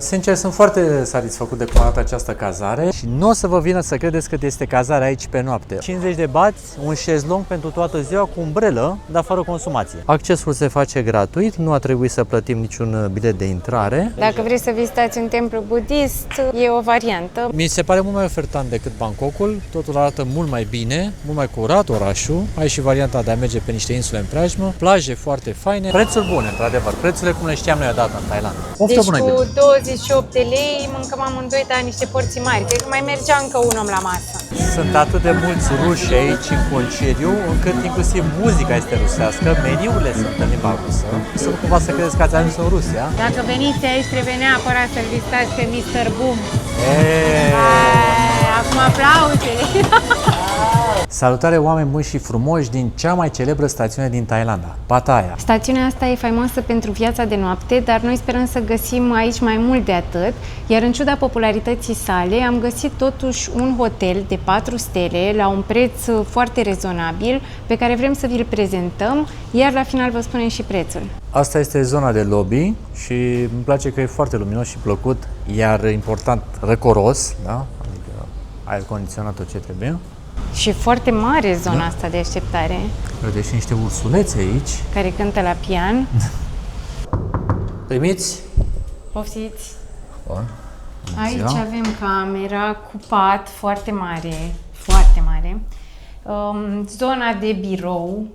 Sincer, sunt foarte satisfăcut de cum arată această cazare și nu o să vă vină să credeți că este cazare aici pe noapte. 50 de bați, un șezlong pentru toată ziua cu umbrelă, dar fără consumație. Accesul se face gratuit, nu a trebuit să plătim niciun bilet de intrare. Dacă vreți să vizitați un templu budist, e o variantă. Mi se pare mult mai ofertant decât Bangkokul, totul arată mult mai bine, mult mai curat orașul. Ai și varianta de a merge pe niște insule în preajmă, plaje foarte faine, prețuri bune, într-adevăr, prețurile cum le știam noi odată în Thailanda. Deci cu 28 de lei mâncăm amândoi, dar niște porții mari. Cred că mai mergea încă un om la masă. Sunt atât de mulți ruși aici în concediu, încât inclusiv muzica este rusească, meniurile sunt în limba rusă. Sunt cumva să credeți că ați ajuns în Rusia. Dacă veniți aici, trebuie neapărat să-l vizitați pe Mr. Boom. Acum aplauze! Salutare, oameni buni și frumoși din cea mai celebră stațiune din Thailanda, Pattaya. Stațiunea asta e faimoasă pentru viața de noapte, dar noi sperăm să găsim aici mai mult de atât, iar în ciuda popularității sale, am găsit totuși un hotel de 4 stele la un preț foarte rezonabil, pe care vrem să vi-l prezentăm, iar la final vă spunem și prețul. Asta este zona de lobby și îmi place că e foarte luminos și plăcut, iar important, răcoros, da? Adică aer condiționat tot ce trebuie. Și foarte mare zona asta de așteptare. Vedeți și niște ursulețe aici. Care cântă la pian. Primiți? Poftiți! Bun. Aici avem camera cu pat foarte mare, foarte mare. Zona de birou,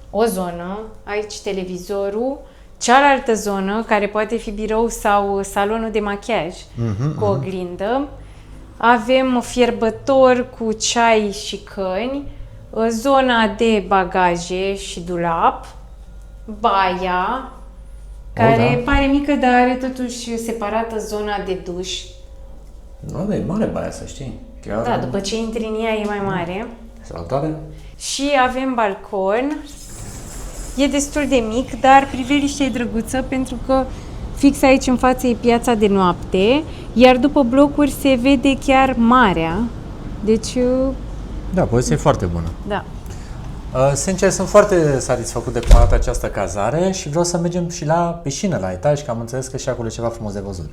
o zonă, aici televizorul, cealaltă zonă, care poate fi birou sau salonul de machiaj cu oglindă. Avem fierbător cu ceai și căni, zona de bagaje și dulap, baia, care pare mică, dar are totuși separată zona de duș. Nu, e mare baia, să știi. Chiar Da, după ce intri în ea e mai mare. Salutare! Și avem balcon. E destul de mic, dar priveliștea e drăguță pentru că fix aici în față e piața de noapte, iar după blocuri se vede chiar marea. Deci... Da, poziția e foarte bună. Da. Sincer, sunt foarte satisfăcut de cum arată această cazare și vreau să mergem și la piscină, la etaj, că am înțeles că și acolo e ceva frumos de văzut.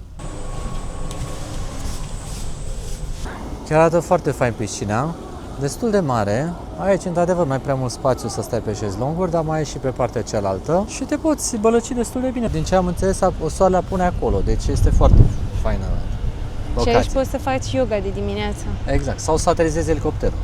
Chiar arată foarte fain piscina, destul de mare. Aici, într-adevăr, mai prea mult spațiu să stai pe șezlonguri, dar mai e și pe partea cealaltă și te poți bălăci destul de bine. Din ce am înțeles, o soarele pune acolo, deci este foarte faină locație. Și aici poți să faci yoga de dimineață. Exact, sau să aterizezi elicopterul.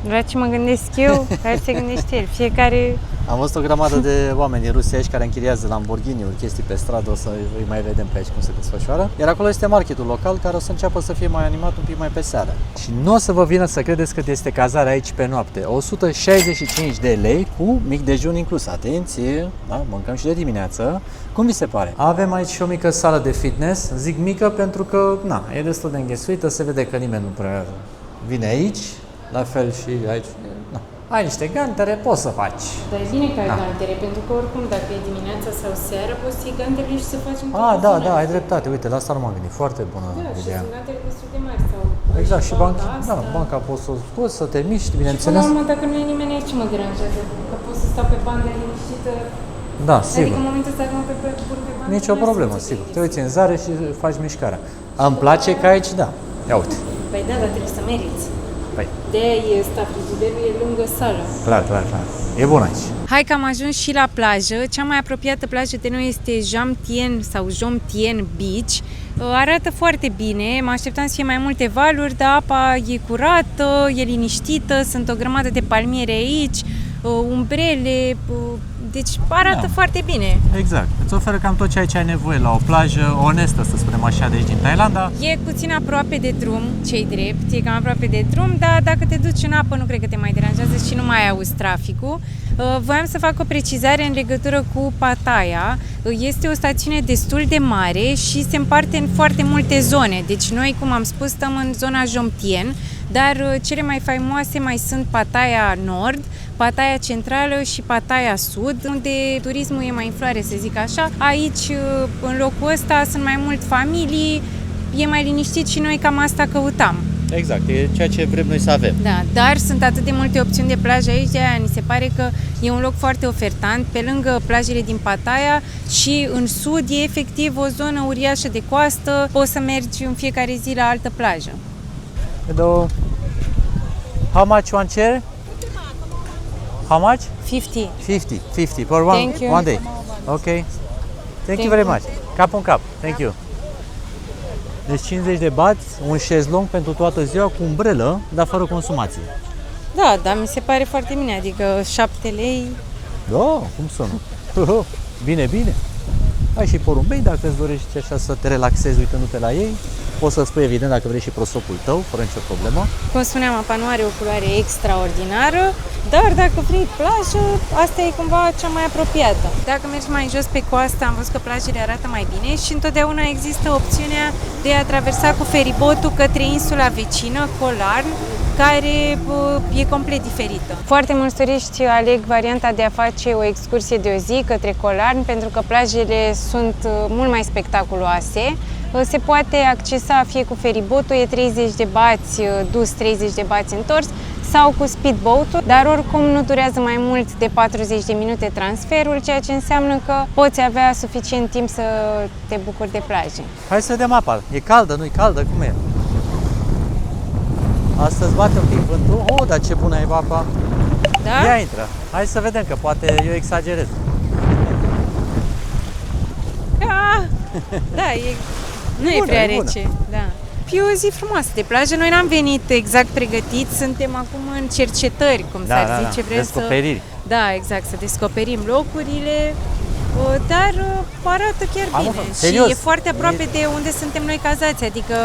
La ce mă gândesc eu, care se gândește el. Fiecare... Am văzut o grămadă de oameni din Rusia aici care închiriază Lamborghini-uri, chestii pe stradă, o să îi mai vedem pe aici cum se desfășoară. Iar acolo este marketul local care o să înceapă să fie mai animat un pic mai pe seară. Și nu o să vă vină să credeți că este cazare aici pe noapte. 165 de lei cu mic dejun inclus. Atenție, da? Mâncăm și de dimineață. Cum vi se pare? Avem aici și o mică sală de fitness. Zic mică pentru că e destul de înghesuită, se vede că nimeni nu prea vine aici. La fel și aici. Ai niște gantere, poți să faci. Dar e bine că ai gantere, pentru că oricum dacă e dimineața sau seara, poți să iei gantere și să faci un da, ai dreptate. Uite, la asta nu m-am gândit. Foarte bună ideea. Și sunt gantere destul de mari. Sau exact, și banca poți să o scoți, să te miști, bineînțeles. Și până la urmă, dacă nu e nimeni aici, mă deranjează, că poți să stau pe bandă liniștită. Da, sigur. Adică în momentul ăsta nu pe bandă. Nici o problemă, sigur. Te uiți în zare și faci mișcarea. Îmi place că aici, da. Ia uite. Păi da, dar trebuie să meriți. Păi. De-aia e frigiderul, e lângă sală. Clar. E bun aici. Hai că am ajuns și la plajă. Cea mai apropiată plajă de noi este Jomtien sau Jomtien Beach. Arată foarte bine, mă așteptam să fie mai multe valuri, dar apa e curată, e liniștită, sunt o grămadă de palmiere aici, umbrele, deci arată foarte bine. Exact, îți oferă cam tot ce ai nevoie la o plajă onestă, să spunem așa, de aici din Thailanda. E puțin aproape de drum, ce-i drept, e cam aproape de drum, dar dacă te duci în apă nu cred că te mai deranjează și nu mai auzi traficul. Voiam să fac o precizare în legătură cu Pattaya. Este o stațiune destul de mare și se împarte în foarte multe zone. Deci noi, cum am spus, stăm în zona Jomtien, dar cele mai faimoase mai sunt Pattaya Nord, Pattaya Centrală și Pattaya Sud, unde turismul e mai în floare, să zic așa. Aici, în locul ăsta, sunt mai mult familii, e mai liniștit și noi cam asta căutam. Exact, e ceea ce vrem noi să avem. Da, dar sunt atât de multe opțiuni de plajă aici, de aia ni se pare că e un loc foarte ofertant, pe lângă plajele din Pattaya și în sud e efectiv o zonă uriașă de coastă, poți să mergi în fiecare zi la altă plajă. Hello. How much one chair? How much? 50. 50 for one, Thank you. one day. Okay. Thank you very much. Cap în cap. Thank you. Deci 50 de bați, un șezlong pentru toată ziua cu umbrelă, dar fără consumație. Da, dar mi se pare foarte bine, adică 7 lei. Da, cum sună? Bine, bine. Ai și porumbei, dacă îți dorești așa să te relaxezi uitându-te la ei. Poți să spui, evident, dacă vrei și prosopul tău, fără nicio problemă. Cum spuneam, apa nu are o culoare extraordinară, dar dacă vrei plajă, asta e cumva cea mai apropiată. Dacă mergi mai jos pe coastă, am văzut că plajele arată mai bine și întotdeauna există opțiunea de a traversa cu feribotul către insula vecină, Kolarn, care e complet diferită. Foarte mulți turiști aleg varianta de a face o excursie de o zi către Kolarn pentru că plajele sunt mult mai spectaculoase. Se poate accesa fie cu feribotul, e 30 de bați dus, 30 de bați întors, sau cu speedboat-ul, dar oricum nu durează mai mult de 40 de minute transferul, ceea ce înseamnă că poți avea suficient timp să te bucuri de plaje. Hai să vedem apa. E caldă, nu-i caldă? Cum e? Astăzi bate un pic vântul. Oh, dar ce bună e apa. Da? Ia intră. Hai să vedem, că poate eu exagerez. Da, nu e prea rece. Da. E o zi frumoasă de plajă. Noi n-am venit exact pregătiți, suntem acum în cercetări, cum s-ar zice. Vrem descoperiri. Da, exact, să descoperim locurile, dar arată chiar bine. Serios? Și e foarte aproape de unde suntem noi cazați, adică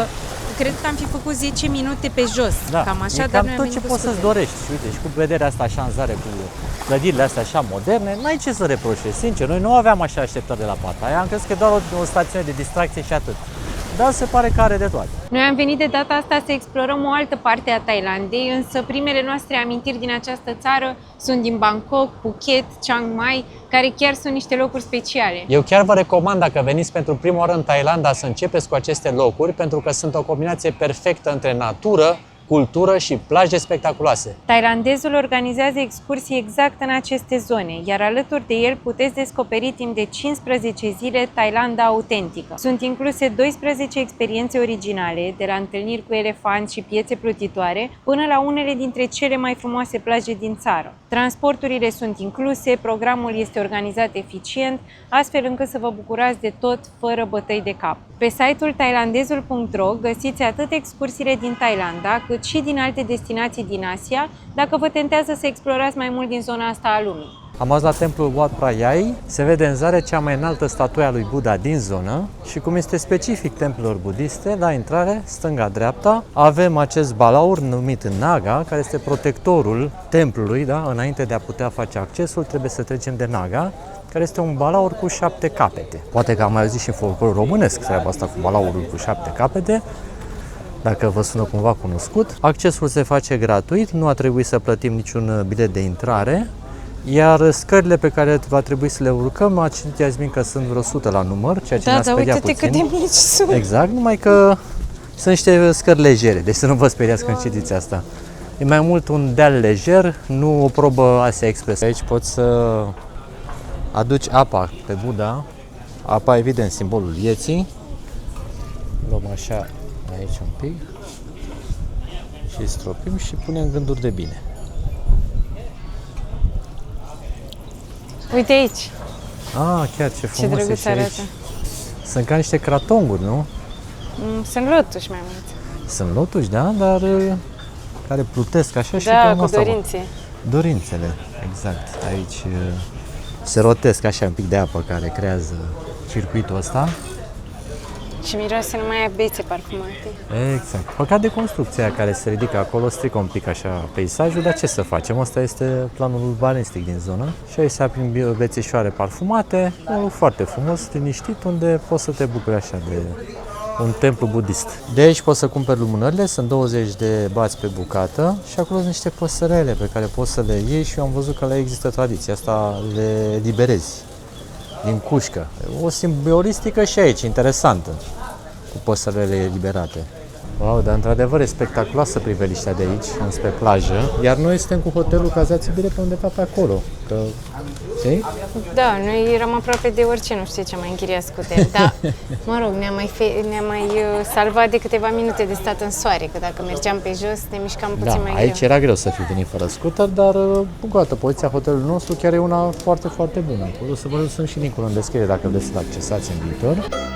cred că am fi făcut 10 minute pe jos, cam așa, e dar cam tot ce poți să-ți dorești. Și uite, și cu vederea asta așa în zare, cu clădirile astea așa moderne, n-ai ce să reproșezi, sincer. Noi nu aveam așa așteptări de la Pattaya, am crezut că e doar o stațiune de distracție și atât. Dar se pare că are de toate. Noi am venit de data asta să explorăm o altă parte a Thailandei, însă primele noastre amintiri din această țară sunt din Bangkok, Phuket, Chiang Mai, care chiar sunt niște locuri speciale. Eu chiar vă recomand, dacă veniți pentru prima oară în Thailanda, să începeți cu aceste locuri, pentru că sunt o combinație perfectă între natură, cultură și plaje spectaculoase. Thailandezul organizează excursii exact în aceste zone, iar alături de el puteți descoperi timp de 15 zile Thailanda autentică. Sunt incluse 12 experiențe originale, de la întâlniri cu elefanți și piețe plutitoare, până la unele dintre cele mai frumoase plaje din țară. Transporturile sunt incluse, programul este organizat eficient, astfel încât să vă bucurați de tot, fără bătăi de cap. Pe site-ul thailandezul.ro găsiți atât excursiile din Thailanda, cât și din alte destinații din Asia, dacă vă tentează să explorați mai mult din zona asta a lumii. Am ajuns la templul Wat Prayai, se vede în zare cea mai înaltă statuie a lui Buddha din zonă și cum este specific templelor budiste, la intrare, stânga-dreapta, avem acest balaur numit Naga, care este protectorul templului, da? Înainte de a putea face accesul, trebuie să trecem de Naga, care este un balaur cu 7 capete. Poate că am mai auzit și în folclor românesc treaba asta cu balaurul cu 7 capete, dacă vă sună cumva cunoscut. Accesul se face gratuit, nu a trebuit să plătim niciun bilet de intrare, iar scările pe care va trebui să le urcăm, a citit Iasmin că sunt vreo 100 la număr, ceea ce ne-a speriat puțin. Cât de mici sunt. Exact, numai că sunt niște scări legere, deci să nu vă speriați când citiți asta. E mai mult un deal lejer, nu o probă Asia Express. Aici poți să aduci apa pe Buddha, apa evident simbolul vieții. Luăm așa aici un pic și stropim și punem gânduri de bine. Uite aici. Ah, chiar ce frumos ce drăguț arată. Aici. Sunt ca niște cratonguri, nu? Sunt lotuși mai mult. Sunt lotuși, da, dar care plutesc așa și da, cu dorințe. Dorințele, exact. Aici se rotesc așa un pic de apă care creează circuitul ăsta. Și miroase numai a bețe parfumate. Exact. Păcat de construcția care se ridică acolo, strică un pic așa peisajul, dar ce să facem? Asta este planul urbanistic din zonă. Și aici se aprind bețeșoare parfumate, un loc foarte frumos, liniștit, unde poți să te bucuri așa de un templu budist. De aici poți să cumperi lumânările, sunt 20 de bați pe bucată și acolo sunt niște păsărele pe care poți să le iei și eu am văzut că la există tradiția asta, le liberezi din cușcă. O simbolistică și aici, interesantă, cu păsărele eliberate. Wow, dar într-adevăr e spectaculoasă priveliștea de aici, înspre plajă, iar noi suntem cu hotelul cazați bine pe undeva pe acolo, că, știi? Da, noi eram aproape de orice, nu știu ce mai închiriat scuter, dar, mă rog, ne-a mai salvat de câteva minute de stat în soare, că dacă mergeam pe jos, ne mișcam puțin mai aici greu. era greu să fi venit fără scuter, dar, încă o dată, poziția hotelului nostru chiar e una foarte, foarte bună. O să vă lăsăm și linkul în descriere dacă vreți să-l accesați în viitor.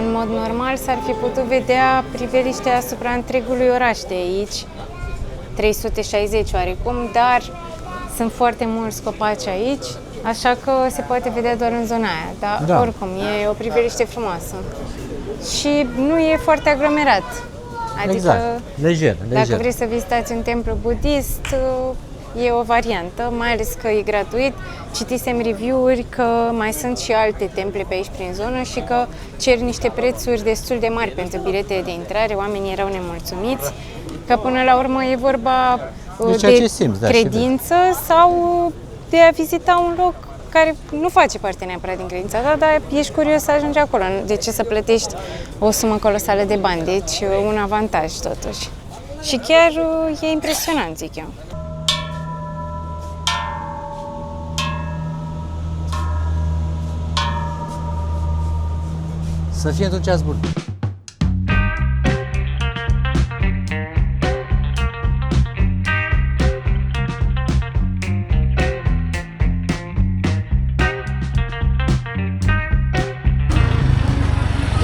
În mod normal s-ar fi putut vedea priveliștea asupra întregului oraș de aici, 360 oarecum, dar sunt foarte mulți copaci aici, așa că se poate vedea doar în zona aia, dar Da. oricum e o priveliște frumoasă. Și nu e foarte aglomerat. Adică Exact, lejer. dacă vreți să vizitați un templu budist, e o variantă, mai ales că e gratuit. Citisem review-uri că mai sunt și alte temple pe aici prin zonă și că cer niște prețuri destul de mari pentru biletele de intrare. Oamenii erau nemulțumiți, că până la urmă e vorba ceea de ce simți, da, și credință sau de a vizita un loc care nu face parte neapărat din credința ta, dar ești curios să ajungi acolo. De ce să plătești o sumă colosală de bani? Deci un avantaj totuși. Și chiar e impresionant, zic eu. Să fie entuziasm bun.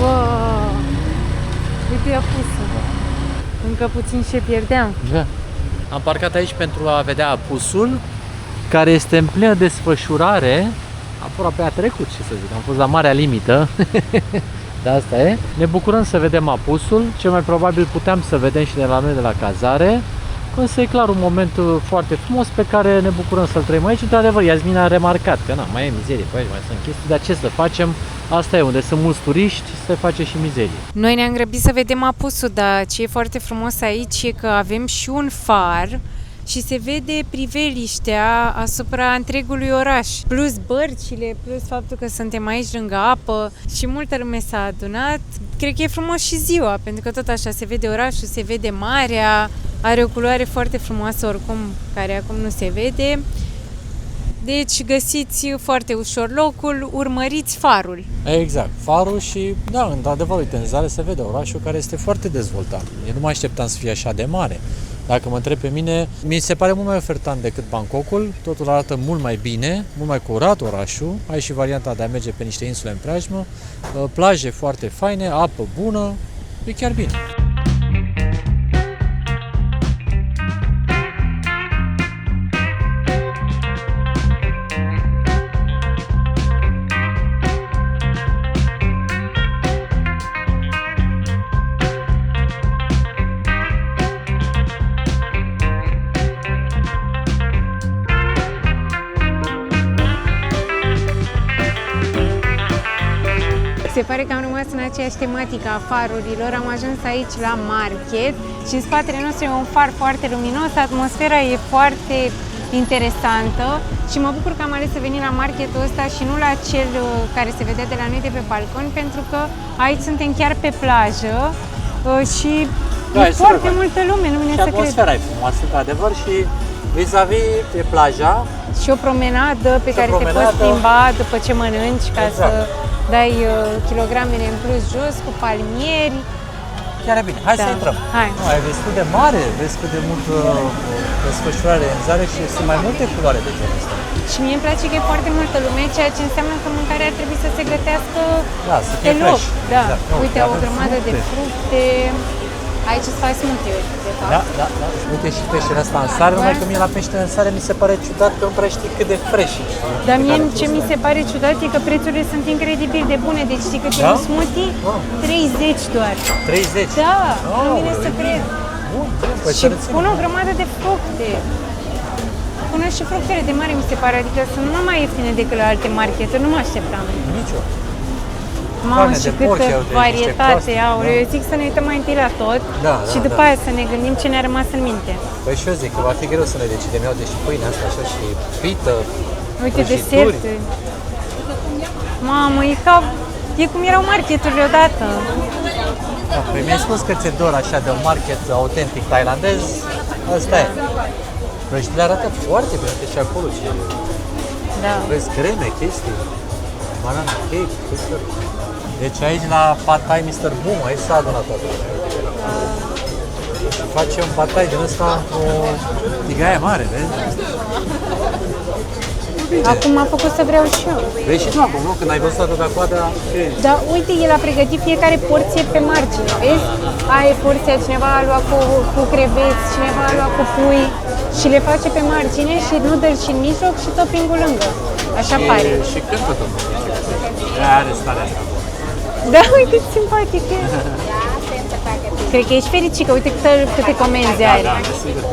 Wow! Uite apusă. Încă puțin și pierdeam. Da. Am parcat aici pentru a vedea apusul, care este în plină desfășurare. Aproape a trecut, ce să zic, am fost la marea limită. Da, asta e. Ne bucurăm să vedem apusul, cel mai probabil puteam să vedem și de la noi de la cazare. Însă e clar un moment foarte frumos pe care ne bucurăm să-l trăim aici. Într-adevăr, Iasmina a remarcat că mai e mizerie pe aici, mai sunt chestii, dar ce să facem? Asta e, unde sunt mulți turiști, se face și mizerie. Noi ne-am grăbit să vedem apusul, dar ce e foarte frumos aici e că avem și un far și se vede priveliștea asupra întregului oraș. Plus bărcile, plus faptul că suntem aici lângă apă și multă lume s-a adunat. Cred că e frumos și ziua, pentru că tot așa se vede orașul, se vede marea, are o culoare foarte frumoasă oricum, care acum nu se vede. Deci găsiți foarte ușor locul, urmăriți farul. Exact, farul și, da, într-adevăr, uite, în zare se vede orașul care este foarte dezvoltat. Eu nu mă așteptam să fie așa de mare. Dacă mă întreb pe mine, mi se pare mult mai ofertant decât Bangkokul, totul arată mult mai bine, mult mai curat orașul, ai și varianta de a merge pe niște insule în preajmă, plaje foarte faine, apă bună, e chiar bine. Se pare că am rămas în aceeași tematică a farurilor, am ajuns aici la market și în spatele nostru e un far foarte luminos, atmosfera e foarte interesantă și mă bucur că am ales să venim la marketul ăsta și nu la cel care se vedea de la noi de pe balcon, pentru că aici suntem chiar pe plajă și e foarte multă lume, nu vine să cred. Atmosfera e frumoasă, într-adevăr, și vis-a-vis de plaja. Și o promenadă pe care te poți plimba după ce mănânci, ca să dai kilogramele în plus jos, cu palmieri. Chiar e bine. Hai să intrăm. Hai. Ai vezi cât de mare, vezi cât de mult desfășurare în zare și sunt mai multe culoare de genul ăsta. Și mie îmi place că e foarte multă lume, ceea ce înseamnă că mâncarea ar trebui să se gătească să pe fie loc. fresh. Da. Exact. Uite, o grămadă de fructe. Aici îți faci smoothie-uri, de fapt. Da. Uite și peștele ăsta în sare, numai că mie la pește în sare mi se pare ciudat că nu prea știi cât de fresh e. Dar mie ce mi se pare ciudat e că prețurile sunt incredibil de bune. Deci știi cât e un smoothie? 30 doar. 30? Da, nu vine să cred. Bun, Și pun o grămadă de fructe. pună și fructele de mare, mi se pare, adică sunt mult mai ieftine decât la alte marketuri, nu mă așteptam. Nicio. Mamă, Carne și de porc, câtă iau de varietate niște au. coaste, Eu zic să ne uităm mai întâi la tot Da, și da, după da. aia să ne gândim ce ne-a rămas în minte. Păi și eu zic că va fi greu să ne decidem. Iau deci pâine asta așa și pită, Uite, prăjituri. deserte. Mamă, e cum erau marketurile odată. Da, păi mi-ai spus că ți-e dor așa de un market autentic thailandez, asta e. Prăjiturile arată foarte bine, uite și acolo ce Da. vezi creme, chestii, banana cake, tot felul. Deci aici la Pad Thai Mr. Boom, aici s-a adunat toată lumea. Și face un Pad Thai din ăsta cu tigaie mare, vezi? Acum m-a făcut să vreau și eu. Vezi și tu acum, nu? Când ai văzut atâta coada, Dar uite, el a pregătit fiecare porție pe margine, vezi? Aia e porția, cineva a luat cu creveți, cineva a luat cu pui și le face pe margine și noodle și în mijloc și topping-ul lângă. Așa pare. și cântă tot. Are starea asta. Da, uite ce simpatic e. Cred că ești fericit, că uite câte comenzi are. Sigur.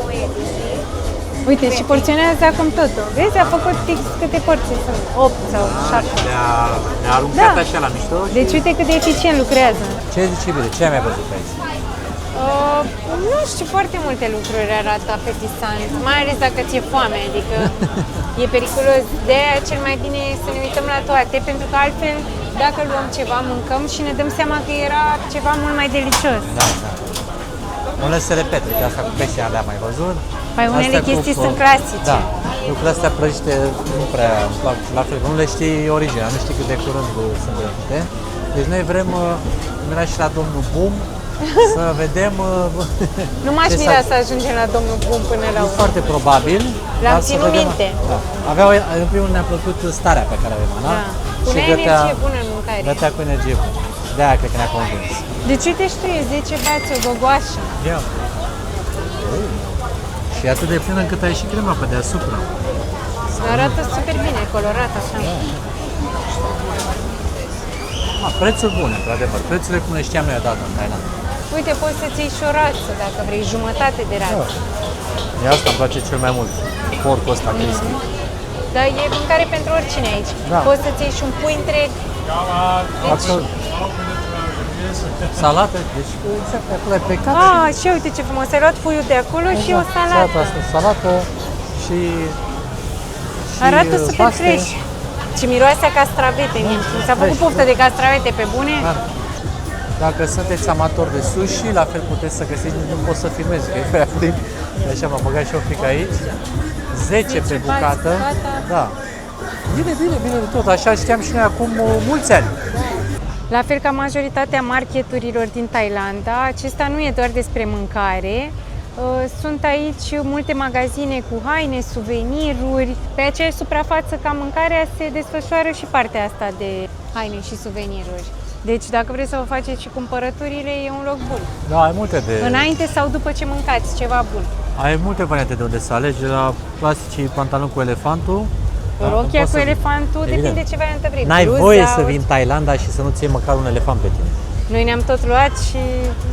Uite, și porționează acum totul. Vezi, a făcut fix câte porții sunt, 8 sau 7. Ne-a aruncat Da. așa la mișto. Deci uite cât de eficient lucrează. Ce zici, bine? Ce ai mai văzut pe aici? Nu știu, foarte multe lucruri arată apetisant, mai ales dacă ți-e foame, adică e periculos. De aia cel mai bine e să ne uităm la toate, pentru că altfel, dacă luăm ceva, mâncăm și ne dăm seama că era ceva mult mai delicios. Da, da. Unele se repete, că asta cu peștele le-am mai văzut. Păi unele Astea chestii cu- sunt clasice. Da, lucrurile astea prăjite nu prea îmi plac la fel, că nu le știi originea, nu știi cât de curând sunt prăjite. Deci noi vrem, cum era și la domnul Bum, să vedem Nu m-aș ce mira s-a- să ajungem la domnul Bum până la E urmă. foarte probabil. L-am dar să ținut vedem. minte. Da. În primul ne-a plăcut starea pe care o avem, Ana. Da. Punea energie bună în mâncare. Gătea cu energie bună. De-aia cred că ne-a convins. Deci uite și tu, e 10 bați, o gogoașă. Ia. Și e atât de plină încât ai și crema pe deasupra. Arată super bine, colorat așa. Prețuri bune, într-adevăr. Prețurile cum le știam noi odată în Thailand. Uite, poți să-ți iei și o rață, dacă vrei, jumătate de rață. E asta îmi place cel mai mult. Porcul ăsta crispy. Dar e mâncare pentru oricine aici. Da. Poți să-ți iei și un pui întreg. Absolut. Salată, deci exact acolo ai plecat. Ah, și uite ce frumos, ai luat puiul de acolo și o salată. Salată și Arată super paste. fresh. Și miroase a castravete. Mi s-a făcut Fresh. poftă de castravete pe bune. Da. Dacă sunteți amatori de sushi, la fel puteți să găsiți, nu pot să filmezi, că e prea plin. Așa m-am băgat și eu fric aici. 10 pe bucată. Gata. Da. Bine de tot. Așa știam și noi acum mulți ani. La fel ca majoritatea marketurilor din Thailanda, acesta nu e doar despre mâncare. Sunt aici multe magazine cu haine, suveniruri. Pe aceeași suprafață ca mâncarea se desfășoară și partea asta de haine și suveniruri. Deci dacă vreți să vă faceți și cumpărăturile, e un loc bun. Da, ai multe de... Înainte sau după ce mâncați ceva bun. Ai multe variante de unde să alegi, de la clasicii pantaloni cu elefantul. Rochia poți cu să- elefantul, Evident. depinde ce variantă vrei. N-ai Bluza, voie să vii în Thailanda și să nu ții măcar un elefant pe tine. Noi ne-am tot luat și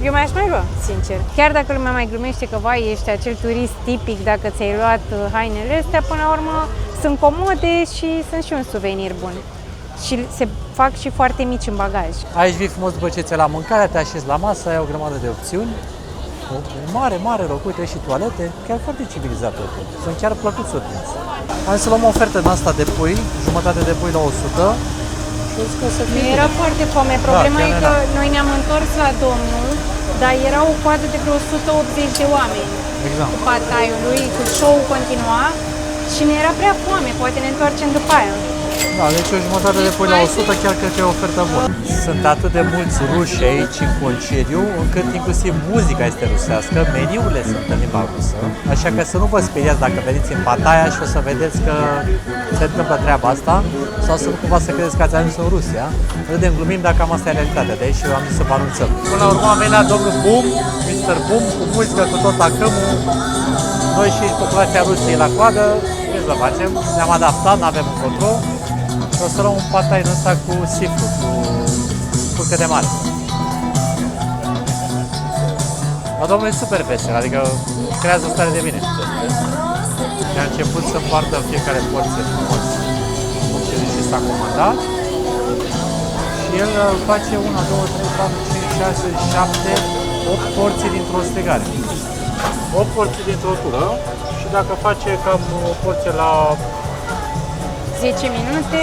eu mi-aș mai lua, sincer. Chiar dacă lumea mai glumește că, vai, ești acel turist tipic dacă ți-ai luat hainele astea, până la urmă sunt comode și sunt și un suvenir bun. Și se fac și foarte mici în bagaj. Aici vii frumos după ce ți-ai la mâncare, te așezi la masă, ai o grămadă de opțiuni. Un mare loc, uite și toalete, chiar foarte civilizat totul. Sunt chiar plăcut surprins. Hai să luăm o ofertă din asta de pui, jumătate de pui la 100. Și o zic că o să fie Mi bine. era foarte foame. Problema chiar e era. că noi ne-am întors la domnul, dar era o coadă de vreo 180 de oameni. Exact. Cu pataiului, cu show-ul continua și ne era prea foame, poate ne întoarcem după aia. Da, deci o jumătate de pui la 100 chiar cred că e o ofertă bună. Sunt atât de mulți ruși aici în concediu, încât inclusiv muzica este rusească, meniurile sunt în limba rusă, așa că să nu vă speriați dacă veniți în Pattaya și o să vedeți că se întâmplă treaba asta, sau să nu cumva să credeți că ați ajuns în Rusia. Râdem, glumim, dacă cam asta e realitatea de aici și eu am zis să vă anunțăm. Până la urmă am venit la domnul Boom, Mr. Boom, cu muzică, cu tot acâmul, noi și populația Rusiei la coadă, ce să facem, ne-am adaptat, nu avem încotro. O să luăm un patai din ăsta cu seafood, cu fructe de mare. Dar domnul e super vesel, adică creează o stare de bine. și a început să împartă fiecare porție frumos cum ce s-a comandat. Și el face 1, 2, 3, 4, 5, 6, 7, 8 porții dintr-o stegare. 8 porții dintr-o tură și dacă face cam o porție la 10 minute,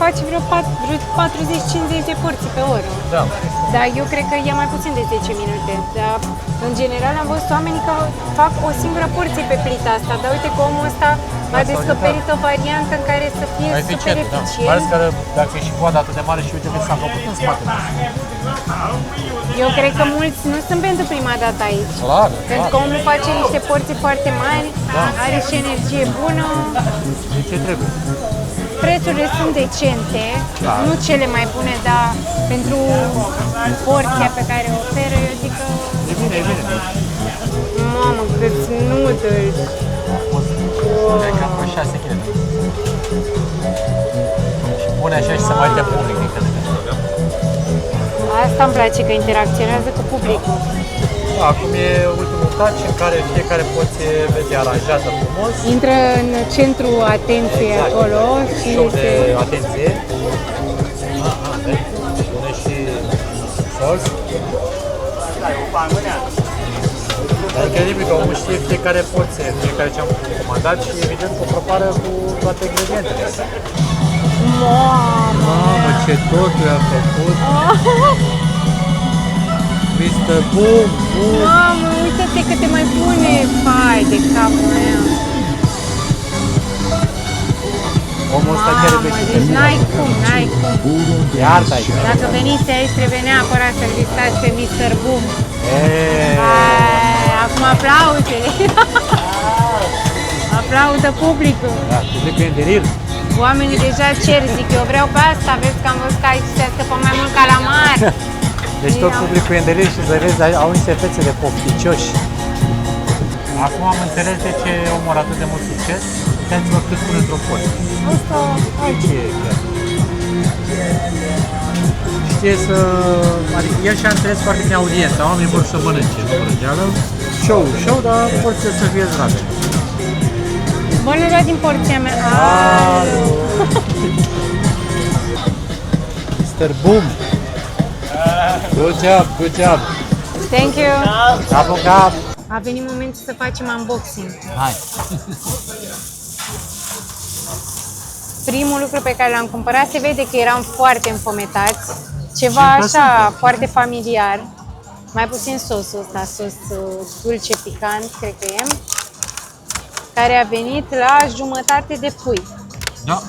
face vreo 40-50 de porții pe oră. da. Dar eu cred că e mai puțin de 10 minute. Dar, în general, am văzut oamenii că fac o singură porție pe plita asta. Dar uite că omul ăsta a descoperit o variantă în care să fie Mai super eficient, da. eficient. Mai ales că dacă e și coada atât de mare și uite că s-a făcut în spate. Eu cred că mulți nu sunt pentru prima dată aici. Clar, Pentru că omul face niște porții foarte mari, are și energie bună, De ce trebuie? prețurile sunt decente, Da. nu cele mai bune, dar pentru porția pe care o oferă, eu zic că, E bine, e bine. mamă, câți noodles! E cam pe 6 kg. Și pune așa și se mai dea public din când în când. Asta îmi place, că interacționează cu publicul. Acum e ultimul touch în care fiecare porție vezi aranjată frumos. Intră în centru atenției acolo și Show de se... atenție. Pune și sos. Dar incredibil că omul știe fiecare porție, fiecare ce am comandat și evident o prepară cu toate ingredientele. Mamă, ce totul a făcut! Mr. Boom, boom! Mamă, uite-te câte mai bune! Vai de capul meu! Omul ăsta chiar Mamă, iubește. deci n-ai cum, n-ai cum. E arta aici. Dacă veniți aici, trebuie neapărat să-l vizitați pe Mr. Boom. Eee, Acum aplauzele! Aplaudă publicul! da, publicul e în delir. Oamenii deja cer, zic, eu vreau pe asta, vezi că am văzut că aici se scăpă mai mult calamar. Deci tot publicul e în delir și să vezi, au niște fețe de pofticioși. Acum am înțeles de ce omul are atât de mult succes, pentru că cât pune într-o porție. Asta, Aici e chiar. Știe să... Adică el și-a înțeles foarte bine audiența, oamenii vor să mănânce, nu vrăgeală. Show, dar porție să fie zdrave. bun, nu lua din porția mea. Mr. Boom! Good job, good job! Thank you! Cap în cap! A venit momentul să facem unboxing. Hai! Primul lucru pe care l-am cumpărat, se vede că eram foarte înfometați. Ceva Și așa, foarte familiar. Mai puțin sosul ăsta, sos dulce picant, cred că e. Care a venit la jumătate de pui. Da.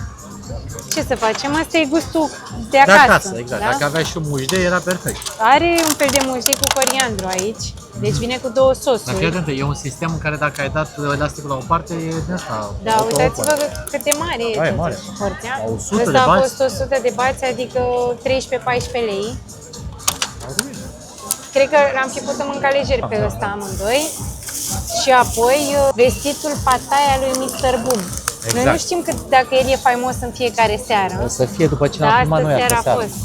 Ce să facem? Asta e gustul de acasă. Exact. Da? Dacă avea și un mușde, era perfect. Are un fel de muștei cu coriandru aici. Deci vine cu două Dar fii sosuri. atentă, e un sistem în care dacă ai dat elasticul la o parte, e din asta. Da, uitați-vă cât de mare e. Da, e totuși mare. porția. La 100 Ăsta de a bați? fost 100 de bați, adică 13-14 lei. Cred că l-am fi putut mânca lejer pe ăsta amândoi. Și apoi vestitul patai al lui Mr. Boom. Exact. Noi nu știm dacă el e faimos în fiecare seară. O să fie după ce Da, ne-am filmat asta noi seara astă a seară. fost.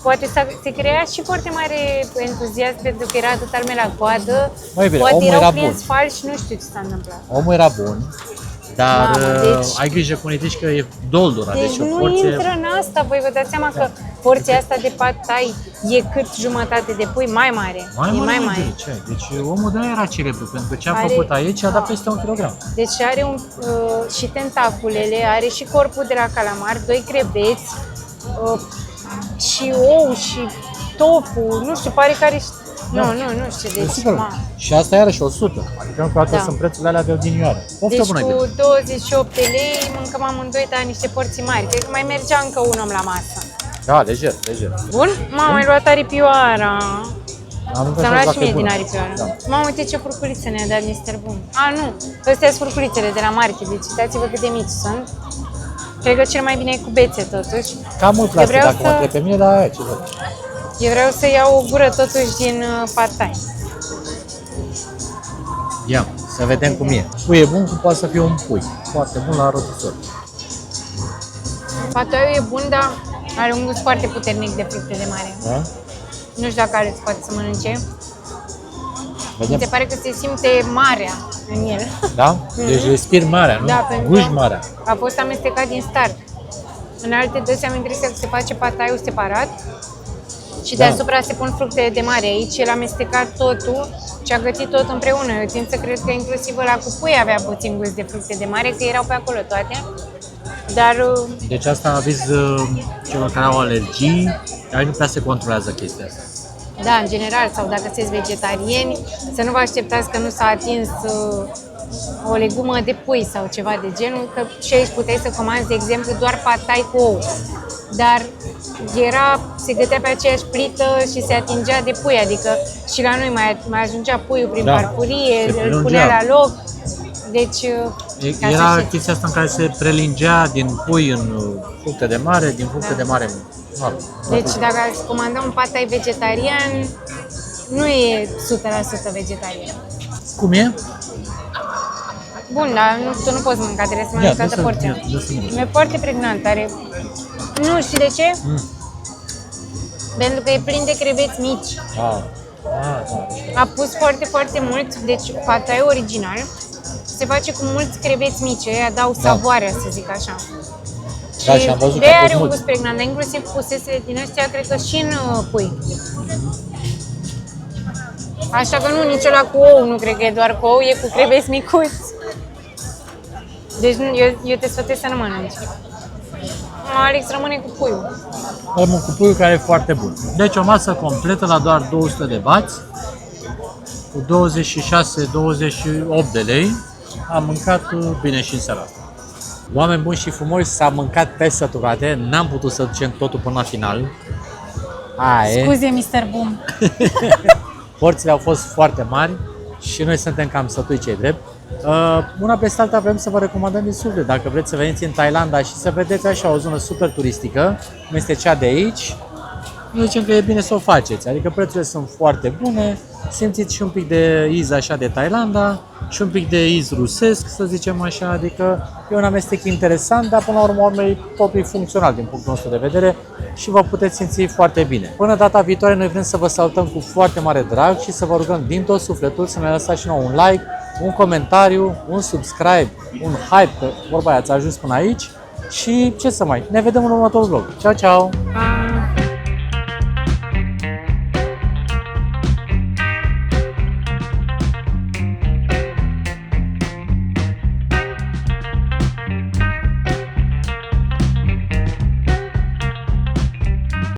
Poate se crea și foarte mare entuziasm pentru că era atâta lume la coadă. Mai bine, Poate omul erau era clienți bun. falși, nu știu ce s-a întâmplat. Omul era bun, dar Mamă, deci- ai grijă cu unii că e doldura, Deci o nu porție... intră în asta, voi vă dați seama că porția asta de pad thai e cât jumătate de pui, mai mare. Mai e mai mare, mare. ce ai? Deci omul de era celebru, pentru că ce a Are- făcut aici a dat peste 1 kg. Deci are și tentaculele, are și corpul de la calamar, 2 creveți, și ou și tofu, nu știu, pare că are și... Nu știu, deci... Sigur. ma. Și asta iarăși 100. Adică încă o dată Da. sunt prețurile alea de odinioară. Poftă Deci bună, cu Gheorghe. 28 de lei mâncăm amândoi, dar niște porții mari. Cred că mai mergea încă un om la masă. Da, lejer. Bun? Mama, ai luat aripioara. Am Să-mi învățat luat și dacă e mie din bună. aripioară. Da. Mamă, uite ce furculițe ne-a dat Mr. Boom. A, nu. Astea sunt furculițele de la market. Deci uitați-vă cât de mici sunt. Cred că cel mai bine e cu bețe, totuși. Cam mult plastic, vreau dacă mă să- întreb pe mine, dar aia ce văd. Eu vreau să iau o gură, totuși, din pad thai. Ia, să vedem cum e. Pui e bun, cum poate să fie un pui. Foarte bun la rotisor. Pad thai e bun, dar are un gust foarte puternic de fructe de mare. Da? Nu știu dacă Alex poate să mănânce. Vedem. Mi se pare că se simte marea în el. Da? Deci respiri marea, nu? Da, pentru Guși că marea. a fost amestecat din start. În alte dăți am impresia că se face pataiul separat și Da. deasupra se pun fructe de mare. Aici el a amestecat totul și a gătit tot împreună. Eu tind să cred că inclusiv ăla cu pui avea puțin gust de fructe de mare, că erau pe acolo toate. Dar Deci asta aviz celor care au alergii, care nu prea se controlează chestia asta. da, în general, sau dacă sunteți vegetariani, să nu vă așteptați că nu s-a atins o legumă de pui sau ceva de genul, că și aici puteai să comanzi, de exemplu, doar patai cu ou. Dar se gătea pe aceeași plită și se atingea de pui, adică și la noi mai ajungea puiul prin Da, farfurie, se îl prelungea. punea la loc. Deci, ca să Era știți. chestia asta în care se prelingea din pui în fructe de mare, din fructe de mare în noapte. Deci dacă ați comanda un patai vegetarian, nu e 100% vegetarian. Cum e? Bun, dar tu nu poți mânca, trebuie să mănânci toată porția. E foarte pregnant, are... Nu, știi de ce? Pentru că e plin de creveți mici. Da. A pus foarte, foarte mult, deci pataiul original se face cu mulți creveți mici, ăia dau savoarea, să zic așa. Da, și am văzut de că a aia pus are un mult. gust pregnant, dar inclusiv pusese din ăstea, cred că și în pui. Așa că nu, nici ăla cu ou, nu cred că e doar cu ou, e cu creveți micuți. Deci eu te sfătuiesc să nu mănânci. Alex rămâne cu puiul. Am un cupuiu care e foarte bun. Deci o masă completă la doar 200 de bați, cu 26-28 de lei. Am mâncat bine și în seara asta. Oameni buni și frumoși, s-a mâncat pe săturate, n-am putut să ducem totul până la final. Aia e. Scuze, Mr. Boom. Porțile au fost foarte mari și noi suntem cam sătui, ce drept. Una peste alta vrem să vă recomandăm din suflet. Dacă vreți să veniți în Thailanda și să vedeți așa o zonă super turistică, cum este cea de aici, noi zicem că e bine să o faceți. Adică prețurile sunt foarte bune, simțiți și un pic de iz așa de Thailanda și un pic de iz rusesc, să zicem așa, adică e un amestec interesant, dar până la urmă e totul funcțional din punctul nostru de vedere și vă puteți simți foarte bine. Până data viitoare, noi vrem să vă salutăm cu foarte mare drag și să vă rugăm din tot sufletul să ne lăsați și nouă un like, un comentariu, un subscribe, un hype, că vorba aia ați ajuns până aici și ce să mai, ne vedem în următorul vlog. Ciao, ciao! Pa!